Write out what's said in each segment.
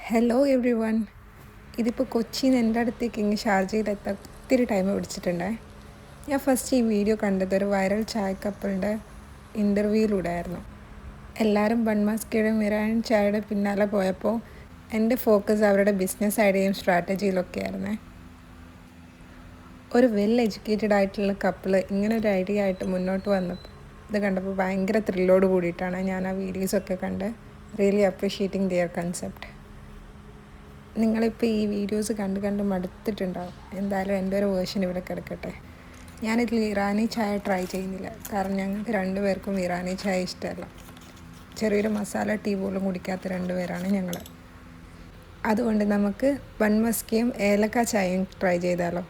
Hello every one. ഇതിപ്പോൾ കൊച്ചിയിൽ നിന്ന് എൻ്റെ അടുത്തേക്ക് ഇങ്ങ് ഷാർജയിലെത്താൻ ഒത്തിരി ടൈം പിടിച്ചിട്ടുണ്ടേ. ഞാൻ ഫസ്റ്റ് ഈ വീഡിയോ കണ്ടത് ഒരു വൈറൽ ചായ കപ്പിളിൻ്റെ ഇൻ്റർവ്യൂയിലൂടെ ആയിരുന്നു. എല്ലാവരും ബൺമസ്കയുടെ മിറാൻ ചായയുടെ പിന്നാലെ പോയപ്പോൾ എൻ്റെ ഫോക്കസ് അവരുടെ ബിസിനസ് ഐഡിയയും സ്ട്രാറ്റജിയിലൊക്കെ ആയിരുന്നേ. ഒരു വെൽ എഡ്യൂക്കേറ്റഡ് ആയിട്ടുള്ള കപ്പിൾ ഇങ്ങനെ ഒരു ഐഡിയ ആയിട്ട് മുന്നോട്ട് വന്നപ്പോൾ ഇത് കണ്ടപ്പോൾ ഭയങ്കര ത്രില്ലോട് കൂടിയിട്ടാണ് ഞാൻ ആ വീഡിയോസൊക്കെ കണ്ട് റിയലി അപ്രീഷിയേറ്റിംഗ് ദിയർ കൺസെപ്റ്റ്. നിങ്ങളിപ്പോൾ ഈ വീഡിയോസ് കണ്ട് മടുത്തിട്ടുണ്ടാവും. എന്തായാലും എൻ്റെ ഒരു വേർഷൻ ഇവിടെ കിടക്കട്ടെ. ഞാനിതിൽ ഇറാനി ചായ ട്രൈ ചെയ്യുന്നില്ല, കാരണം ഞങ്ങൾക്ക് രണ്ടുപേർക്കും ഇറാനി ചായ ഇഷ്ടമല്ല. ചെറിയൊരു മസാല ടീ പോലും കുടിക്കാത്ത രണ്ടുപേരാണ് ഞങ്ങൾ. അതുകൊണ്ട് നമുക്ക് ബൺമസ്കയും ഏലക്ക ചായയും ട്രൈ ചെയ്താലോ.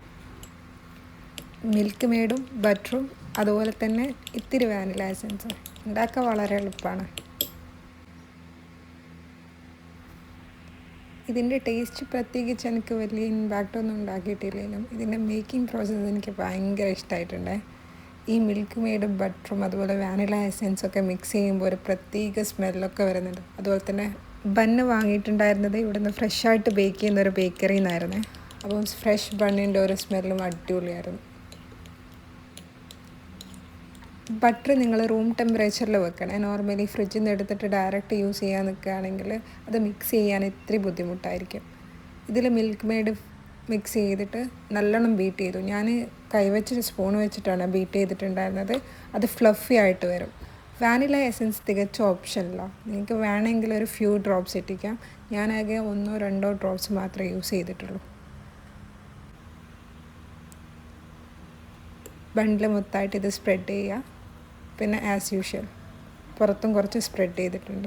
മിൽക്ക് മെയ്ഡും ബട്ടറും അതുപോലെ തന്നെ ഇത്തിരി വാനില എസൻസും ഉണ്ടാക്കാൻ വളരെ എളുപ്പമാണ്. ഇതിൻ്റെ ടേസ്റ്റ് പ്രത്യേകിച്ച് എനിക്ക് വലിയ ഇമ്പാക്റ്റ് ഒന്നും ഉണ്ടാക്കിയിട്ടില്ലെങ്കിലും ഇതിൻ്റെ മേക്കിംഗ് പ്രോസസ്സ് എനിക്ക് ഭയങ്കര ഇഷ്ടമായിട്ടുണ്ട്. ഈ മിൽക്ക് മെയ്ഡും ബട്ടറും അതുപോലെ വാനില എസൻസൊക്കെ മിക്സ് ചെയ്യുമ്പോൾ ഒരു പ്രത്യേക സ്മെല്ലൊക്കെ വരുന്നുണ്ട്. അതുപോലെ തന്നെ ബണ്ണ് വാങ്ങിയിട്ടുണ്ടായിരുന്നത് ഇവിടുന്ന് ഫ്രഷായിട്ട് ബേക്ക് ചെയ്യുന്ന ഒരു ബേക്കറിയിൽ നിന്നായിരുന്നേ. അപ്പം ഫ്രഷ് ബണ്ണിൻ്റെ ഒരു സ്മെല്ലും അടിപൊളിയായിരുന്നു. ബട്ടർ നിങ്ങൾ റൂം ടെമ്പറേച്ചറിൽ വെക്കണേ. നോർമലി ഫ്രിഡ്ജിൽ നിന്ന് എടുത്തിട്ട് ഡയറക്റ്റ് യൂസ് ചെയ്യാൻ നിൽക്കുകയാണെങ്കിൽ അത് മിക്സ് ചെയ്യാൻ ഇത്തിരി ബുദ്ധിമുട്ടായിരിക്കും. ഇതിൽ മിൽക്ക് മെയ്ഡ് മിക്സ് ചെയ്തിട്ട് നല്ലോണം ബീറ്റ് ചെയ്തു. ഞാൻ കൈവച്ച് സ്പൂൺ വെച്ചിട്ടാണ് ബീറ്റ് ചെയ്തിട്ടുണ്ടായിരുന്നത്. അത് ഫ്ലഫി ആയിട്ട് വരും. വാനില എസൻസ് തികച്ച ഓപ്ഷനല്ല. നിങ്ങൾക്ക് വേണമെങ്കിൽ ഒരു ഫ്യൂ ഡ്രോപ്സ് ഇട്ടിക്കാം. ഞാനാകെ 1-2 ഡ്രോപ്സ് മാത്രമേ യൂസ് ചെയ്തിട്ടുള്ളൂ. ബണ്ടിൽ മൊത്തമായിട്ട് ഇത് സ്പ്രെഡ് ചെയ്യുക. പിന്നെ ആസ് യൂഷ്വൽ പുറത്തും കുറച്ച് സ്പ്രെഡ് ചെയ്തിട്ടുണ്ട്.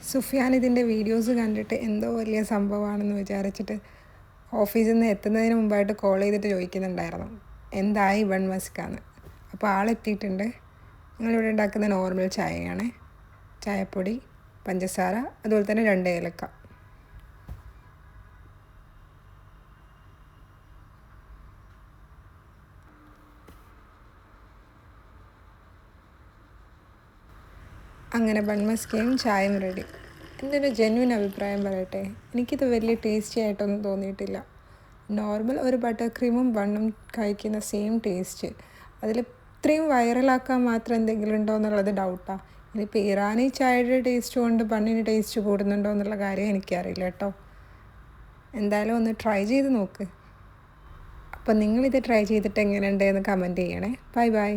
സുഫിയാൻ ഇതിൻ്റെ വീഡിയോസ് കണ്ടിട്ട് എന്തോ വലിയ സംഭവമാണെന്ന് വിചാരിച്ചിട്ട് ഓഫീസിൽ നിന്ന് എത്തുന്നതിന് മുമ്പായിട്ട് കോൾ ചെയ്തിട്ട് ചോദിക്കുന്നുണ്ടായിരുന്നു എന്തായി ബൺമസ്കാന്ന്. അപ്പോൾ ആളെത്തിയിട്ടുണ്ട്. ഞങ്ങളിവിടെ ഉണ്ടാക്കുന്ന നോർമൽ ചായയാണ്. ചായപ്പൊടി, പഞ്ചസാര, അതുപോലെ തന്നെ 2 ഏലക്ക. അങ്ങനെ ബൺമസ്കയും ചായയും റെഡി. എൻ്റെ ഒരു ജെന്യുവൻ അഭിപ്രായം പറയട്ടെ, എനിക്കിത് വലിയ ടേസ്റ്റി ആയിട്ടൊന്നും തോന്നിയിട്ടില്ല. നോർമൽ ഒരു ബട്ടർ ക്രീമും ബണ്ണും കഴിക്കുന്ന സെയിം ടേസ്റ്റ്. അതിൽ ഇത്രയും വൈറലാക്കാൻ മാത്രം എന്തെങ്കിലും ഉണ്ടോ എന്നുള്ളത് ഡൗട്ടാണ്. ഇനിയിപ്പോൾ ഇറാനി ചായയുടെ ടേസ്റ്റ് കൊണ്ട് ബണ്ണിന് ടേസ്റ്റ് കൂടുന്നുണ്ടോ എന്നുള്ള കാര്യം എനിക്കറിയില്ല കേട്ടോ. എന്തായാലും ഒന്ന് ട്രൈ ചെയ്ത് നോക്ക്. അപ്പോൾ നിങ്ങളിത് ട്രൈ ചെയ്തിട്ട് എങ്ങനെയുണ്ടെന്ന് കമൻറ്റ് ചെയ്യണേ. Bye bye.